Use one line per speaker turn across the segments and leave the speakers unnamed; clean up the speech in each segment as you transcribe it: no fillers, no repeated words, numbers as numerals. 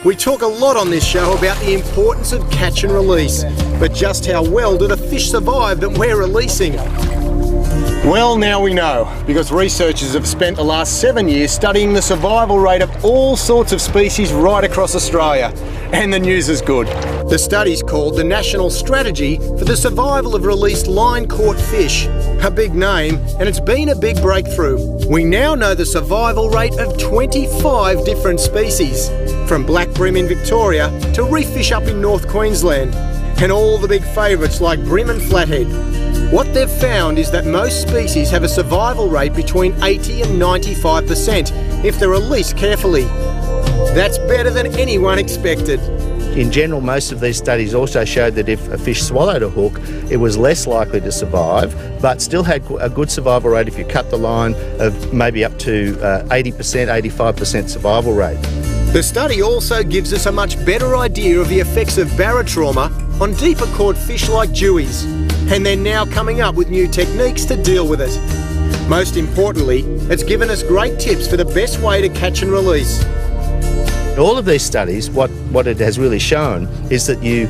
We talk a lot on this show about the importance of catch and release, but just how well do the fish survive that we're releasing? Well, now we know, because researchers have spent the last 7 years studying the survival rate of all sorts of species right across Australia. And the news is good. The study's called the National Strategy for the Survival of Released Line-Caught Fish. A big name, and it's been a big breakthrough. We now know the survival rate of 25 different species, from black bream in Victoria to reef fish up in North Queensland, and all the big favourites like bream and flathead. What they've found is that most species have a survival rate between 80 and 95% if they're released carefully. That's better than anyone expected.
In general, most of these studies also showed that if a fish swallowed a hook, it was less likely to survive, but still had a good survival rate if you cut the line of maybe up to 80%, 85% survival rate.
The study also gives us a much better idea of the effects of barotrauma on deeper caught fish like dewies, and they're now coming up with new techniques to deal with it. Most importantly, it's given us great tips for the best way to catch and release.
All of these studies, what it has really shown is that you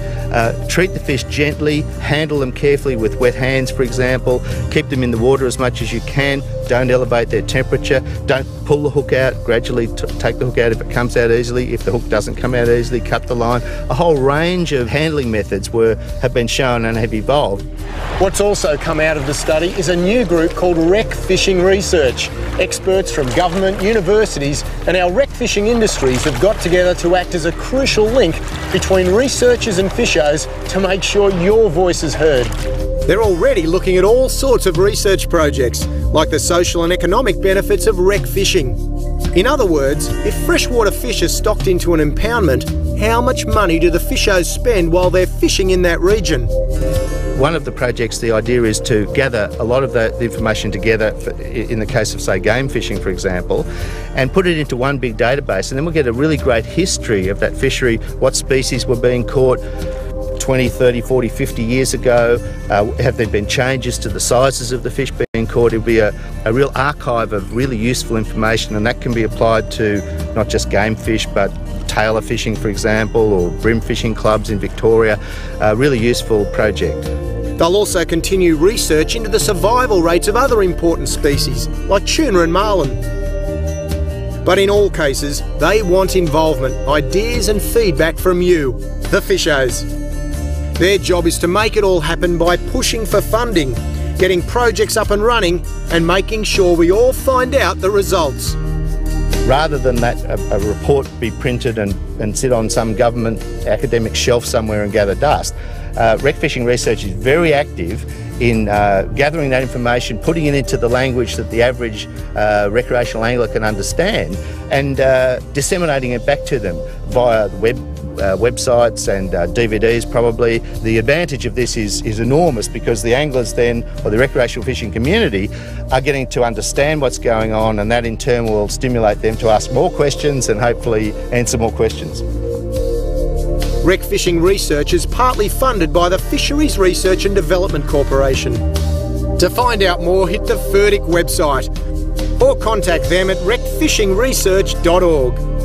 treat the fish gently, handle them carefully with wet hands, for example, keep them in the water as much as you can, don't elevate their temperature, don't pull the hook out, gradually take the hook out if it comes out easily. If the hook doesn't come out easily, cut the line. A whole range of handling methods have been shown and have evolved.
What's also come out of the study is a new group called Wreck Fishing Research. Experts from government, universities and our wreck fishing industries have got together to act as a crucial link between researchers and fishers to make sure your voice is heard. They're already looking at all sorts of research projects, like the social and economic benefits of wreck fishing. In other words, if freshwater fish are stocked into an impoundment, how much money do the fishers spend while they're fishing in that region?
One of the projects, the idea is to gather a lot of the information together, in the case of, say, game fishing, for example, and put it into one big database, and then we'll get a really great history of that fishery, what species were being caught 20, 30, 40, 50 years ago, have there been changes to the sizes of the fish being caught. It'll be a real archive of really useful information, and that can be applied to not just game fish, but tailor fishing, for example, or bream fishing clubs in Victoria. A really useful project.
They'll also continue research into the survival rates of other important species, like tuna and marlin. But in all cases, they want involvement, ideas and feedback from you, the fishers. Their job is to make it all happen by pushing for funding, getting projects up and running, and making sure we all find out the results.
Rather than that a report be printed and sit on some government academic shelf somewhere and gather dust, wreck fishing research is very active in gathering that information, putting it into the language that the average recreational angler can understand, and disseminating it back to them via the websites and DVDs probably. The advantage of this is enormous, because the anglers then, or the recreational fishing community, are getting to understand what's going on, and that in turn will stimulate them to ask more questions and hopefully answer more questions.
Wreck fishing research is partly funded by the Fisheries Research and Development Corporation. To find out more, hit the FERDIC website or contact them at wreckfishingresearch.org.